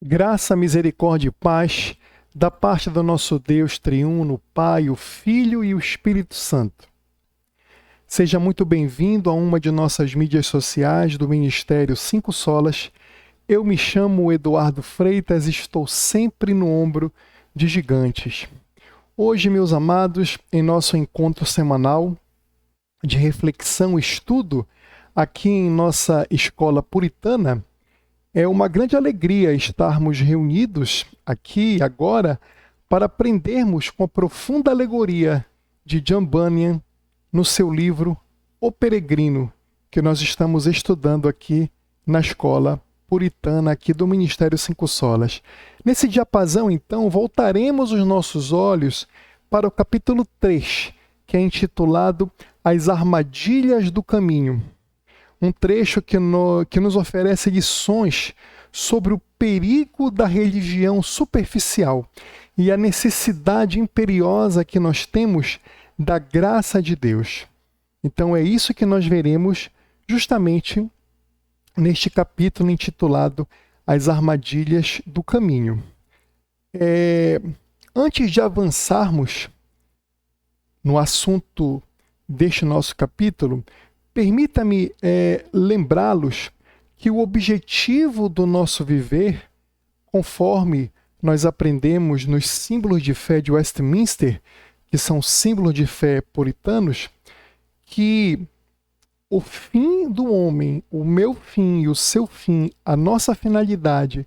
Graça, misericórdia e paz da parte do nosso Deus triuno, Pai, o Filho e o Espírito Santo. Seja muito bem-vindo a uma de nossas mídias sociais do Ministério Cinco Solas. Eu me chamo Eduardo Freitas e estou sempre no ombro de gigantes. Hoje, meus amados, em nosso encontro semanal de reflexão e estudo aqui em nossa escola puritana, é uma grande alegria estarmos reunidos aqui agora para aprendermos com a profunda alegoria de John Bunyan no seu livro O Peregrino, que nós estamos estudando aqui na escola puritana aqui do Ministério Cinco Solas. Nesse diapasão, então, voltaremos os nossos olhos para o capítulo 3, que é intitulado As Armadilhas do Caminho. Um trecho que nos oferece lições sobre o perigo da religião superficial e a necessidade imperiosa que nós temos da graça de Deus. Então é isso que nós veremos justamente neste capítulo intitulado As Armadilhas do Caminho. Antes de avançarmos no assunto deste nosso capítulo, permita-me lembrá-los que o objetivo do nosso viver, conforme nós aprendemos nos símbolos de fé de Westminster, que são símbolos de fé puritanos, que o fim do homem, o meu fim e o seu fim, a nossa finalidade,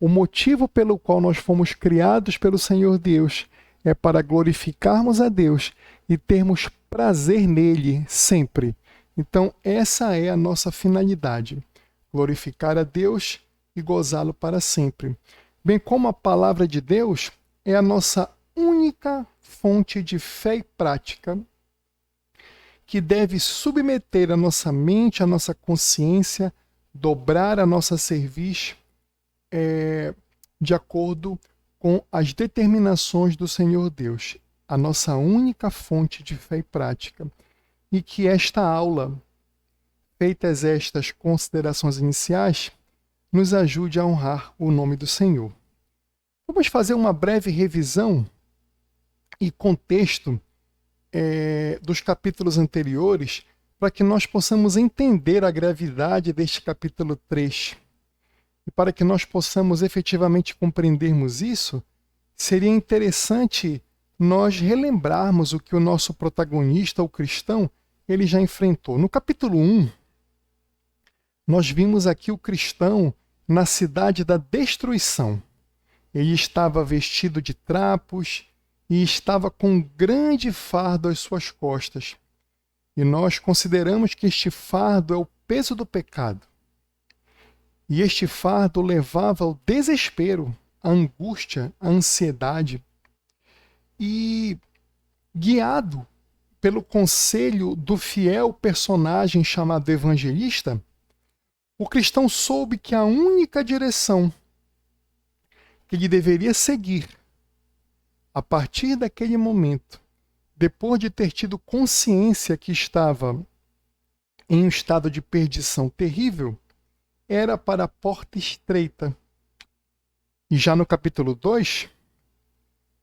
o motivo pelo qual nós fomos criados pelo Senhor Deus, é para glorificarmos a Deus e termos prazer nele sempre. Então, essa é a nossa finalidade, glorificar a Deus e gozá-lo para sempre. Bem como a palavra de Deus é a nossa única fonte de fé e prática que deve submeter a nossa mente, a nossa consciência, dobrar a nossa cerviz de acordo com as determinações do Senhor Deus, a nossa única fonte de fé e prática. E que esta aula, feitas estas considerações iniciais, nos ajude a honrar o nome do Senhor. Vamos fazer uma breve revisão e contexto dos capítulos anteriores para que nós possamos entender a gravidade deste capítulo 3. E para que nós possamos efetivamente compreendermos isso, seria interessante nós relembrarmos o que o nosso protagonista, o cristão, ele já enfrentou. No capítulo 1, nós vimos aqui o cristão na cidade da destruição. Ele estava vestido de trapos e estava com um grande fardo às suas costas. E nós consideramos que este fardo é o peso do pecado. E este fardo levava ao desespero, à angústia, à ansiedade. E guiado pelo conselho do fiel personagem chamado evangelista, o cristão soube que a única direção que ele deveria seguir, a partir daquele momento, depois de ter tido consciência que estava em um estado de perdição terrível, era para a porta estreita. E já no capítulo 2,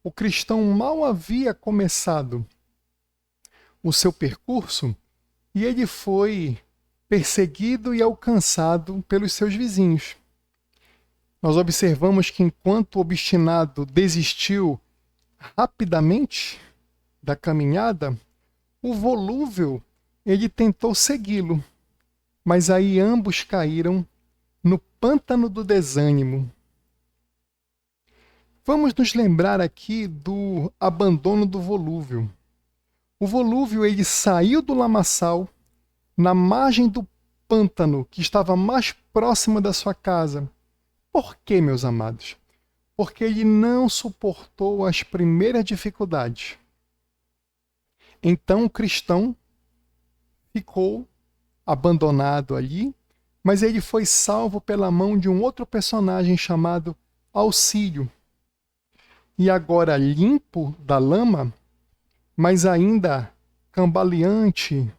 o cristão mal havia começado o seu percurso e ele foi perseguido e alcançado pelos seus vizinhos. Nós observamos que enquanto o obstinado desistiu rapidamente da caminhada, o volúvel ele tentou segui-lo, mas aí ambos caíram no pântano do desânimo. Vamos nos lembrar aqui do abandono do volúvel. O volúvel ele saiu do lamaçal na margem do pântano que estava mais próxima da sua casa. Por quê, meus amados? Porque ele não suportou as primeiras dificuldades. Então o cristão ficou abandonado ali, mas ele foi salvo pela mão de um outro personagem chamado Auxílio. E agora limpo da lama, mas ainda cambaleante,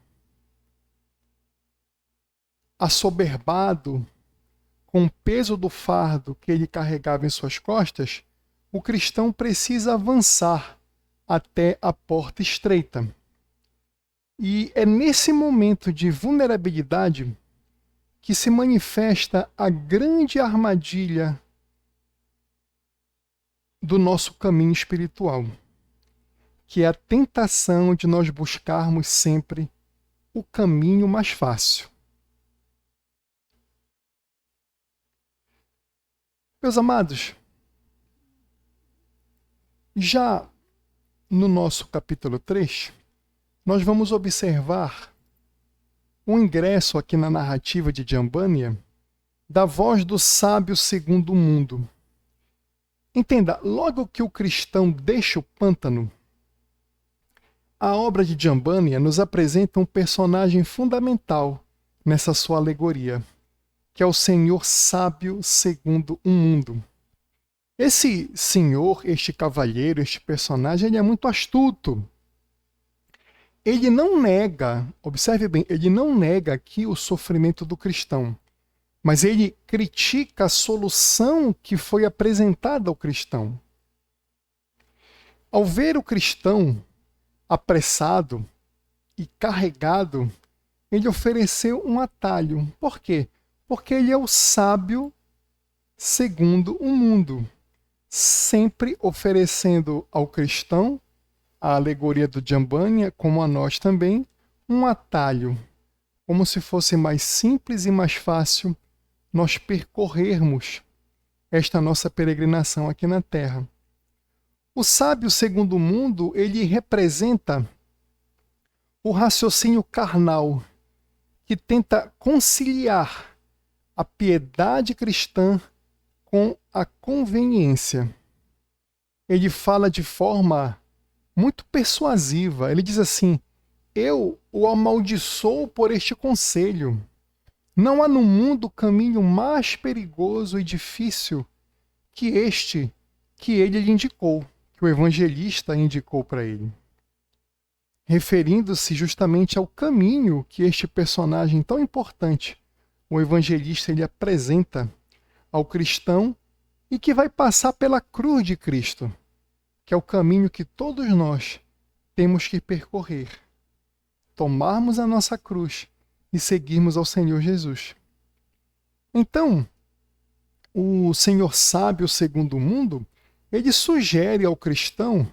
assoberbado, com o peso do fardo que ele carregava em suas costas, o cristão precisa avançar até a porta estreita. E é nesse momento de vulnerabilidade que se manifesta a grande armadilha do nosso caminho espiritual, que é a tentação de nós buscarmos sempre o caminho mais fácil. Meus amados, já no nosso capítulo 3, nós vamos observar o ingresso aqui na narrativa de Jambania da voz do sábio segundo o mundo. Entenda, logo que o cristão deixa o pântano, a obra de Jambania nos apresenta um personagem fundamental nessa sua alegoria, que é o Senhor sábio segundo o mundo. Esse senhor, este cavalheiro, este personagem, ele é muito astuto. Ele não nega, observe bem, ele não nega aqui o sofrimento do cristão, mas ele critica a solução que foi apresentada ao cristão. Ao ver o cristão apressado e carregado, ele ofereceu um atalho. Por quê? Porque ele é o sábio segundo o mundo, sempre oferecendo ao cristão, a alegoria do Jambania, como a nós também, um atalho, como se fosse mais simples e mais fácil nós percorrermos esta nossa peregrinação aqui na Terra. O sábio segundo o mundo, ele representa o raciocínio carnal que tenta conciliar a piedade cristã com a conveniência. Ele fala de forma muito persuasiva. Ele diz assim: eu o amaldiçoo por este conselho. Não há no mundo caminho mais perigoso e difícil que este que ele lhe indicou, que o evangelista indicou para ele. Referindo-se justamente ao caminho que este personagem tão importante, o evangelista, ele apresenta ao cristão e que vai passar pela cruz de Cristo, que é o caminho que todos nós temos que percorrer. Tomarmos a nossa cruz e seguirmos ao Senhor Jesus. Então, o Senhor sábio segundo o mundo, ele sugere ao cristão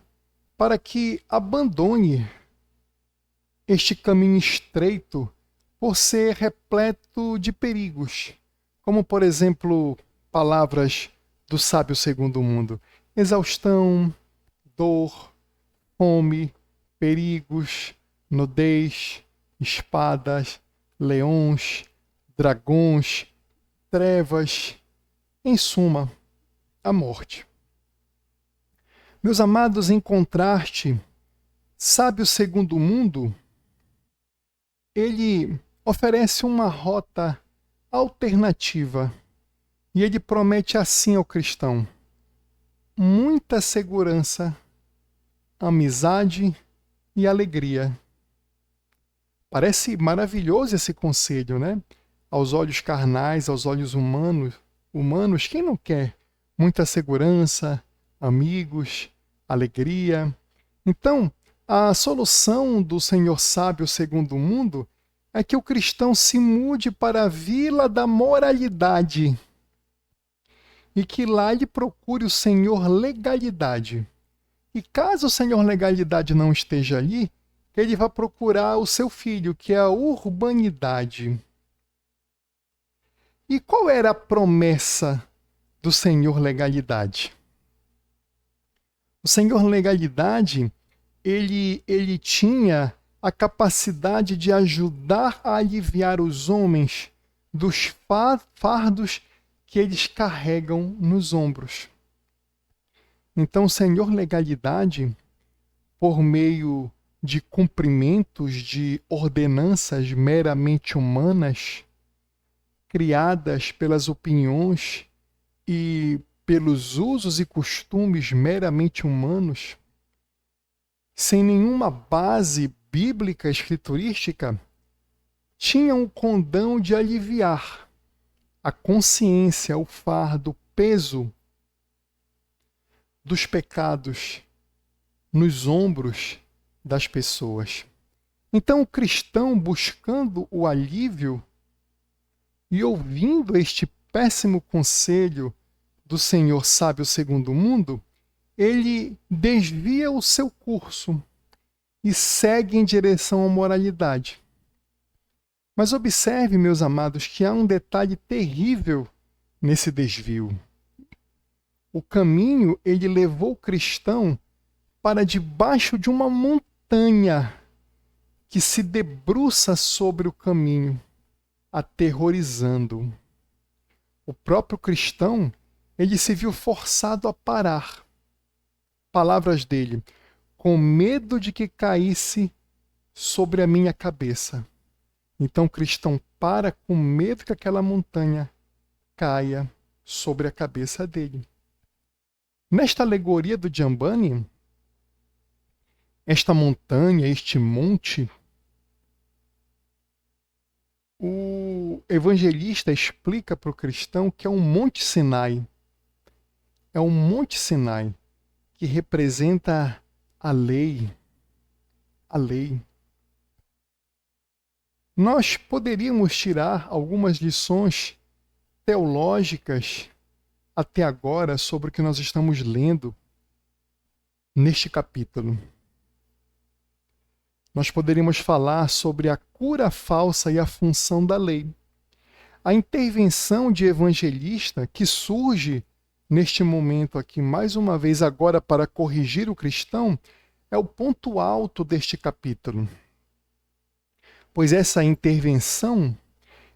para que abandone este caminho estreito por ser repleto de perigos, como, por exemplo, palavras do sábio segundo o mundo: exaustão, dor, fome, perigos, nudez, espadas, leões, dragões, trevas, em suma, a morte. Meus amados, em contraste, sábio segundo o mundo, ele oferece uma rota alternativa e ele promete assim ao cristão: muita segurança, amizade e alegria. Parece maravilhoso esse conselho, né? Aos olhos carnais, aos olhos humanos, quem não quer muita segurança, amigos, alegria? Então, a solução do Senhor sábio segundo o mundo é que o cristão se mude para a vila da moralidade e que lá ele procure o Senhor legalidade. E caso o Senhor legalidade não esteja ali, ele vai procurar o seu filho, que é a urbanidade. E qual era a promessa do Senhor legalidade? O Senhor legalidade, ele tinha a capacidade de ajudar a aliviar os homens dos fardos que eles carregam nos ombros. Então, o Senhor legalidade, por meio de cumprimentos de ordenanças meramente humanas, criadas pelas opiniões e pelos usos e costumes meramente humanos, sem nenhuma base bíblica escriturística, tinham o condão de aliviar a consciência, o fardo, o peso dos pecados nos ombros das pessoas. Então, o cristão, buscando o alívio e ouvindo este péssimo conselho do Senhor sábio segundo o mundo, ele desvia o seu curso e segue em direção à moralidade. Mas observe, meus amados, que há um detalhe terrível nesse desvio. O caminho, ele levou o cristão para debaixo de uma montanha que se debruça sobre o caminho, aterrorizando-o. O próprio cristão, ele se viu forçado a parar. Palavras dele: com medo de que caísse sobre a minha cabeça. Então o cristão para com medo que aquela montanha caia sobre a cabeça dele. Nesta alegoria do Jambani, esta montanha, este monte, o evangelista explica para o cristão que é um Monte Sinai. É um Monte Sinai que representa a lei. A lei. Nós poderíamos tirar algumas lições teológicas até agora sobre o que nós estamos lendo neste capítulo. Nós poderíamos falar sobre a cura falsa e a função da lei. A intervenção de evangelista que surge neste momento aqui, mais uma vez agora para corrigir o cristão, é o ponto alto deste capítulo. Pois essa intervenção,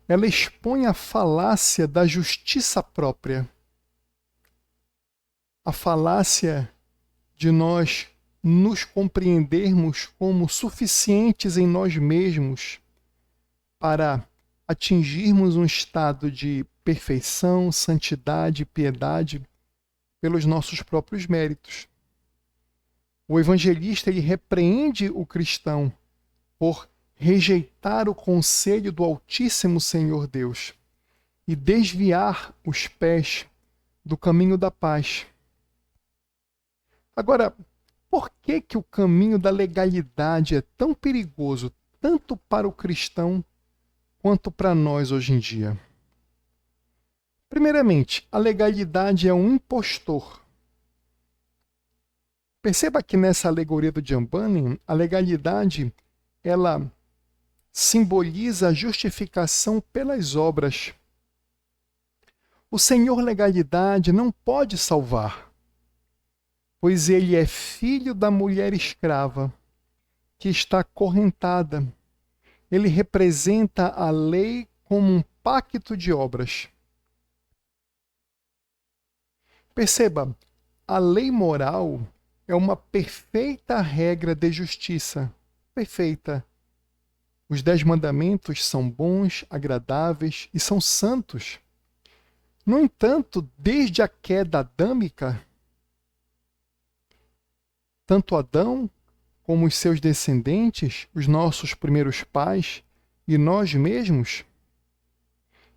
ela expõe a falácia da justiça própria. A falácia de nós nos compreendermos como suficientes em nós mesmos para atingirmos um estado de perfeição, santidade e piedade pelos nossos próprios méritos. O evangelista, ele repreende o cristão por rejeitar o conselho do Altíssimo Senhor Deus e desviar os pés do caminho da paz. Agora, por que o caminho da legalidade é tão perigoso, tanto para o cristão quanto para nós hoje em dia? Primeiramente, a legalidade é um impostor. Perceba que nessa alegoria do Jambani, a legalidade, ela simboliza a justificação pelas obras. O Senhor legalidade não pode salvar, pois ele é filho da mulher escrava, que está acorrentada. Ele representa a lei como um pacto de obras. Perceba, a lei moral é uma perfeita regra de justiça. Perfeita. Os 10 mandamentos são bons, agradáveis e são santos. No entanto, desde a queda adâmica, tanto Adão como os seus descendentes, os nossos primeiros pais e nós mesmos,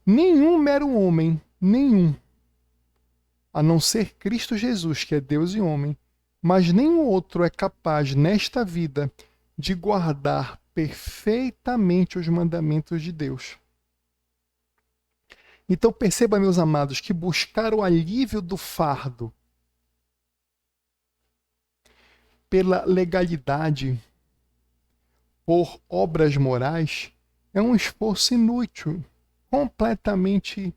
nenhum mero homem, nenhum, a não ser Cristo Jesus, que é Deus e homem, mas nenhum outro é capaz nesta vida de guardar perfeitamente os mandamentos de Deus. Então perceba, meus amados, que buscar o alívio do fardo pela legalidade, por obras morais, é um esforço inútil, completamente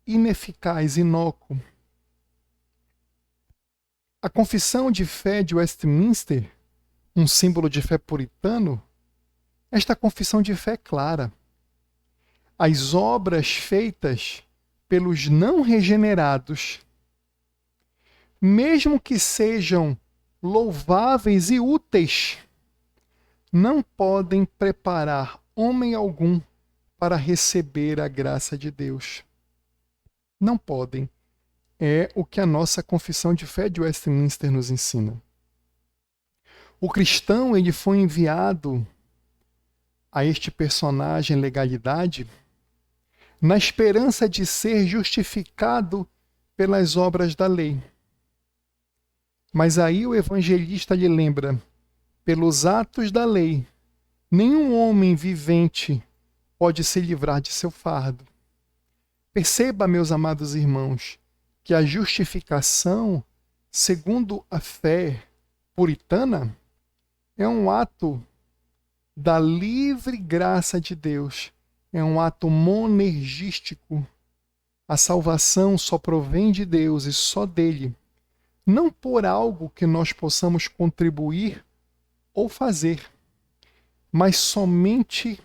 ineficaz, inócuo. A confissão de fé de Westminster, um símbolo de fé puritano, esta confissão de fé é clara. As obras feitas pelos não regenerados, mesmo que sejam louváveis e úteis, não podem preparar homem algum para receber a graça de Deus. Não podem. É o que a nossa confissão de fé de Westminster nos ensina. O cristão, ele foi enviado a este personagem legalidade na esperança de ser justificado pelas obras da lei. Mas aí o evangelista lhe lembra: pelos atos da lei, nenhum homem vivente pode se livrar de seu fardo. Perceba, meus amados irmãos, que a justificação, segundo a fé puritana, é um ato da livre graça de Deus, é um ato monergístico. A salvação só provém de Deus e só dele, não por algo que nós possamos contribuir ou fazer, mas somente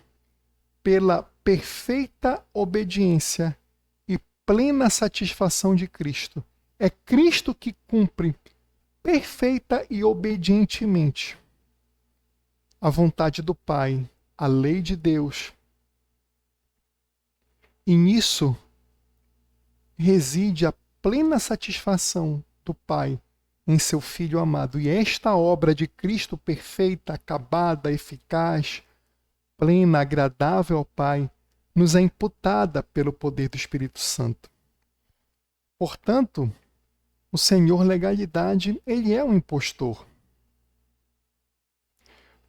pela perfeita obediência e plena satisfação de Cristo. É Cristo que cumpre perfeita e obedientemente a vontade do Pai, a lei de Deus. E nisso reside a plena satisfação do Pai em seu Filho amado. E esta obra de Cristo perfeita, acabada, eficaz, plena, agradável ao Pai, nos é imputada pelo poder do Espírito Santo. Portanto, o Senhor Legalidade, ele é um impostor.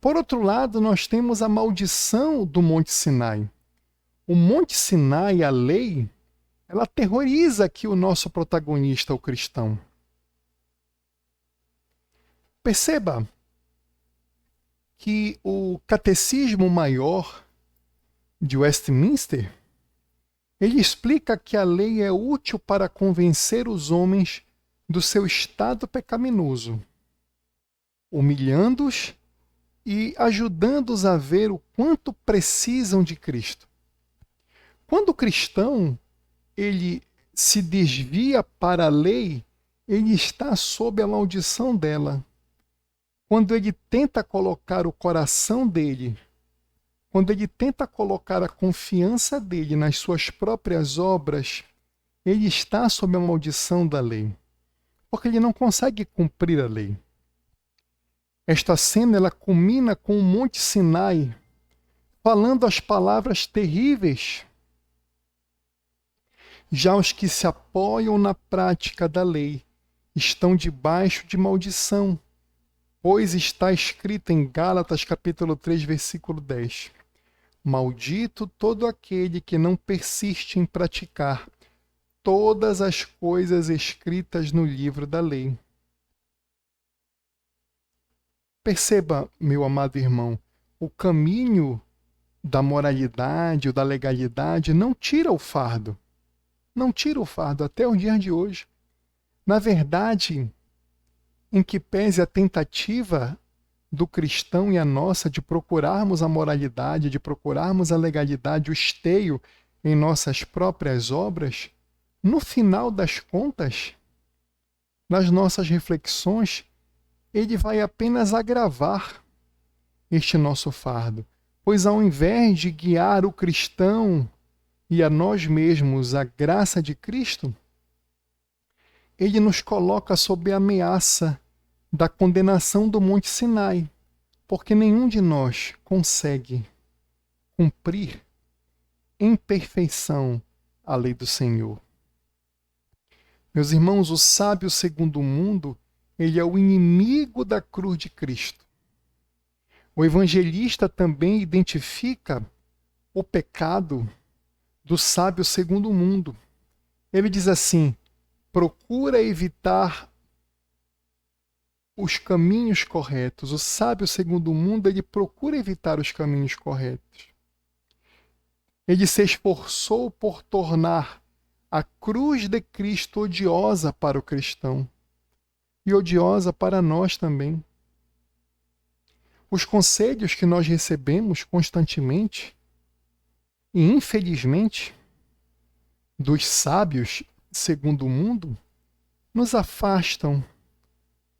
Por outro lado, nós temos a maldição do Monte Sinai. O Monte Sinai, a lei, ela aterroriza aqui o nosso protagonista, o cristão. Perceba que o Catecismo Maior de Westminster, ele explica que a lei é útil para convencer os homens do seu estado pecaminoso, humilhando-os e ajudando-os a ver o quanto precisam de Cristo. Quando o cristão ele se desvia para a lei, ele está sob a maldição dela. Quando ele tenta colocar o coração dele, quando ele tenta colocar a confiança dele nas suas próprias obras, ele está sob a maldição da lei, porque ele não consegue cumprir a lei. Esta cena ela culmina com o Monte Sinai, falando as palavras terríveis. Já os que se apoiam na prática da lei estão debaixo de maldição, pois está escrito em Gálatas capítulo 3, versículo 10. Maldito todo aquele que não persiste em praticar todas as coisas escritas no livro da lei. Perceba, meu amado irmão, o caminho da moralidade ou da legalidade não tira o fardo. Não tira o fardo até o dia de hoje. Na verdade, em que pese a tentativa do cristão e a nossa de procurarmos a moralidade, de procurarmos a legalidade, o esteio em nossas próprias obras, no final das contas, nas nossas reflexões, ele vai apenas agravar este nosso fardo, pois ao invés de guiar o cristão e a nós mesmos a graça de Cristo, ele nos coloca sob a ameaça da condenação do Monte Sinai, porque nenhum de nós consegue cumprir em perfeição a lei do Senhor. Meus irmãos, o sábio segundo o mundo, ele é o inimigo da cruz de Cristo. O evangelista também identifica o pecado do sábio segundo o mundo. Ele diz assim: procura evitar os caminhos corretos. O sábio segundo o mundo, ele procura evitar os caminhos corretos. Ele se esforçou por tornar a cruz de Cristo odiosa para o cristão e odiosa para nós também. Os conselhos que nós recebemos constantemente e, infelizmente, dos sábios segundo o mundo, nos afastam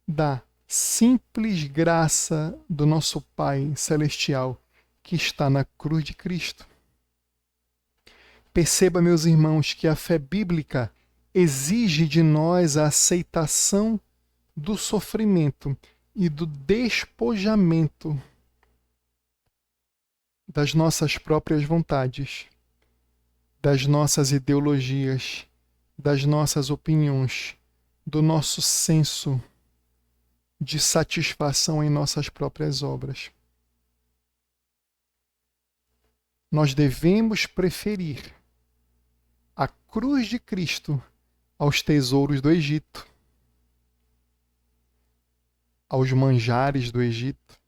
da simples graça do nosso Pai Celestial que está na cruz de Cristo. Perceba, meus irmãos, que a fé bíblica exige de nós a aceitação do sofrimento e do despojamento das nossas próprias vontades, das nossas ideologias, das nossas opiniões, do nosso senso de satisfação em nossas próprias obras. Nós devemos preferir a cruz de Cristo aos tesouros do Egito, aos manjares do Egito.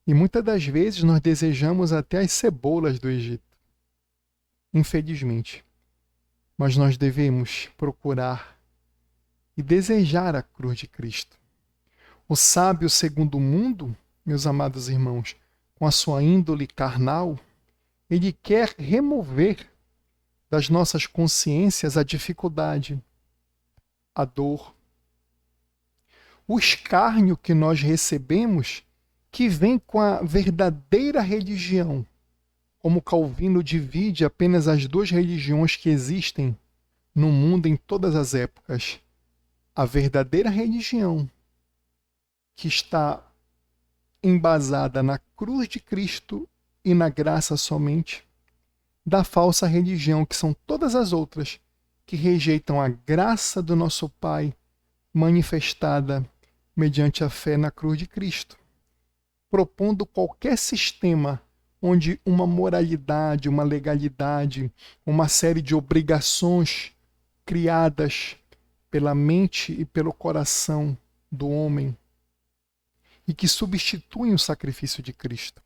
E muitas das vezes nós desejamos até as cebolas do Egito. Infelizmente. Mas nós devemos procurar e desejar a cruz de Cristo. O sábio segundo o mundo, meus amados irmãos, com a sua índole carnal, ele quer remover das nossas consciências a dificuldade, a dor, o escárnio que nós recebemos, que vem com a verdadeira religião. Como Calvino divide apenas as duas religiões que existem no mundo em todas as épocas. A verdadeira religião, que está embasada na cruz de Cristo e na graça somente, da falsa religião, que são todas as outras, que rejeitam a graça do nosso Pai manifestada mediante a fé na cruz de Cristo, propondo qualquer sistema onde uma moralidade, uma legalidade, uma série de obrigações criadas pela mente e pelo coração do homem e que substituem o sacrifício de Cristo.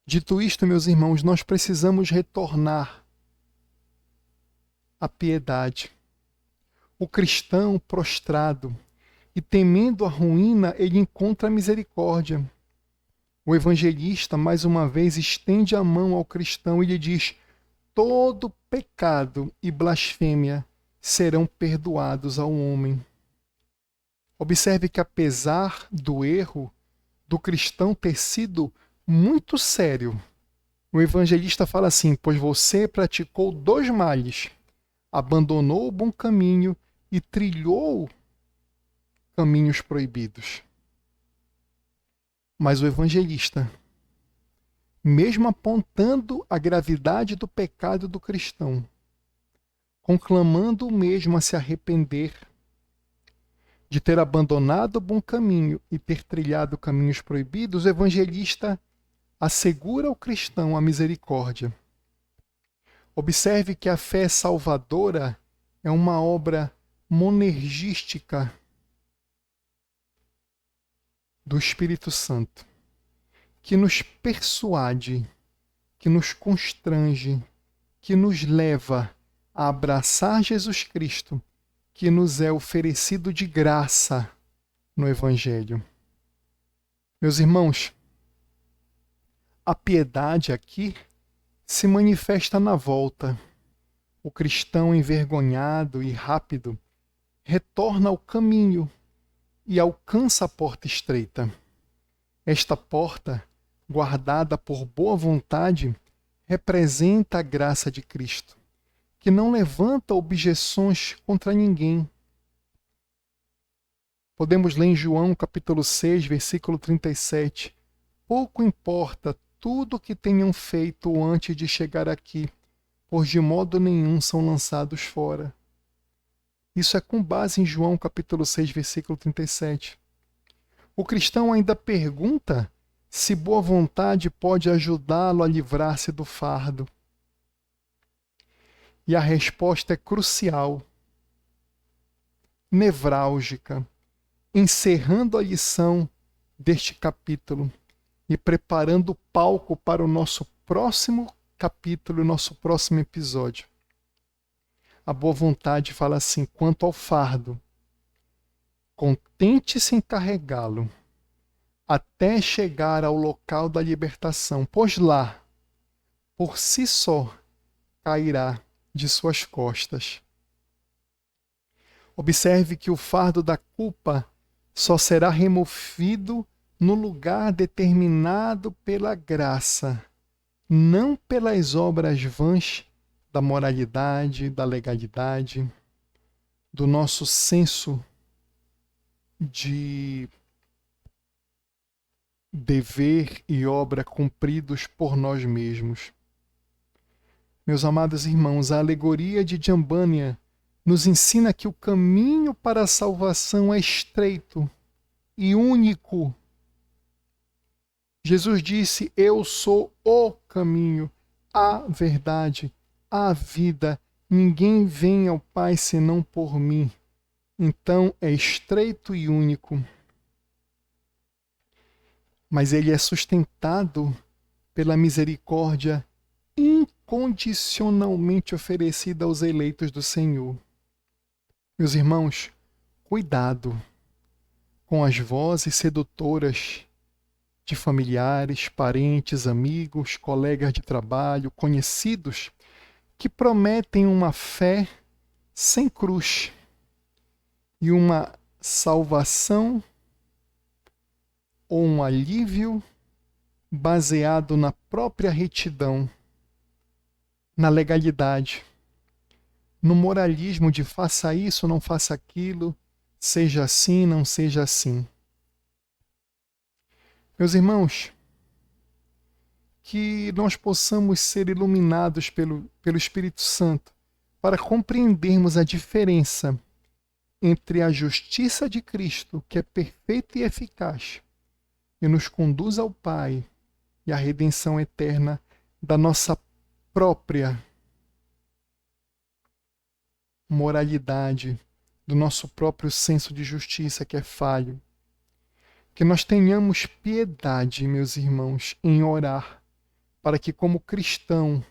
Dito isto, meus irmãos, nós precisamos retornar à piedade. O cristão prostrado e temendo a ruína, ele encontra a misericórdia. O evangelista, mais uma vez, estende a mão ao cristão e lhe diz: todo pecado e blasfêmia serão perdoados ao homem. Observe que, apesar do erro do cristão ter sido muito sério, o evangelista fala assim: pois você praticou 2 males, abandonou o bom caminho e trilhou caminhos proibidos. Mas o evangelista, mesmo apontando a gravidade do pecado do cristão, conclamando o mesmo a se arrepender de ter abandonado o bom caminho e ter trilhado caminhos proibidos, o evangelista assegura ao cristão a misericórdia. Observe que a fé salvadora é uma obra monergística do Espírito Santo, que nos persuade, que nos constrange, que nos leva a abraçar Jesus Cristo, que nos é oferecido de graça no Evangelho. Meus irmãos, a piedade aqui se manifesta na volta. O cristão envergonhado e rápido retorna ao caminho e alcança a porta estreita. Esta porta, guardada por boa vontade, representa a graça de Cristo, que não levanta objeções contra ninguém. Podemos ler em João capítulo 6, versículo 37. Pouco importa tudo o que tenham feito antes de chegar aqui, pois de modo nenhum são lançados fora. Isso é com base em João capítulo 6, versículo 37. O cristão ainda pergunta se boa vontade pode ajudá-lo a livrar-se do fardo. E a resposta é crucial, nevrálgica, encerrando a lição deste capítulo e preparando o palco para o nosso próximo capítulo, o nosso próximo episódio. A boa vontade fala assim: quanto ao fardo, contente-se em carregá-lo até chegar ao local da libertação, pois lá, por si só, cairá de suas costas. Observe que o fardo da culpa só será removido no lugar determinado pela graça, não pelas obras vãs da moralidade, da legalidade, do nosso senso de dever e obra cumpridos por nós mesmos. Meus amados irmãos, a alegoria de Jambânia nos ensina que o caminho para a salvação é estreito e único. Jesus disse: Eu sou o caminho, a verdade, a vida. Ninguém vem ao Pai senão por mim. Então é estreito e único. Mas ele é sustentado pela misericórdia incondicionalmente oferecida aos eleitos do Senhor. Meus irmãos, cuidado com as vozes sedutoras de familiares, parentes, amigos, colegas de trabalho, conhecidos, que prometem uma fé sem cruz e uma salvação ou um alívio baseado na própria retidão, na legalidade, no moralismo de faça isso, não faça aquilo, seja assim, não seja assim. Meus irmãos, que nós possamos ser iluminados pelo Espírito Santo para compreendermos a diferença entre a justiça de Cristo, que é perfeita e eficaz, e nos conduz ao Pai, e a redenção eterna da nossa própria moralidade, do nosso próprio senso de justiça que é falho. Que nós tenhamos piedade, meus irmãos, em orar, para que, como cristão,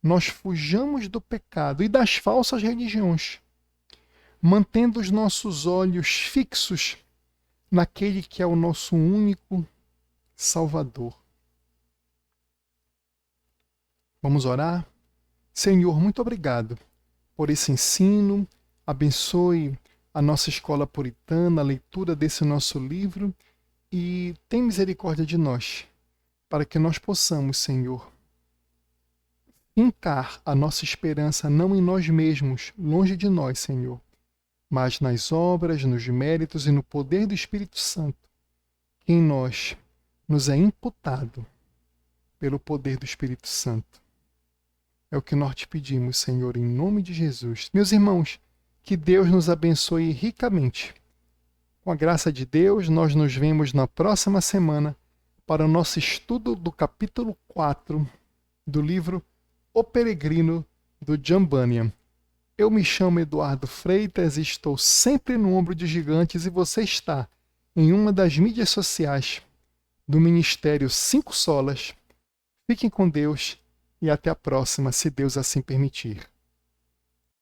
nós fujamos do pecado e das falsas religiões, mantendo os nossos olhos fixos naquele que é o nosso único Salvador. Vamos orar? Senhor, muito obrigado por esse ensino. Abençoe a nossa escola puritana, a leitura desse nosso livro, e tem misericórdia de nós, para que nós possamos, Senhor, fincar a nossa esperança não em nós mesmos, longe de nós, Senhor, mas nas obras, nos méritos e no poder do Espírito Santo, que em nós nos é imputado pelo poder do Espírito Santo. É o que nós te pedimos, Senhor, em nome de Jesus. Meus irmãos, que Deus nos abençoe ricamente. Com a graça de Deus, nós nos vemos na próxima semana para o nosso estudo do capítulo 4 do livro O Peregrino, do Jambânia. Eu me chamo Eduardo Freitas e estou sempre no ombro de gigantes, e você está em uma das mídias sociais do Ministério 5 Solas. Fiquem com Deus e até a próxima, se Deus assim permitir.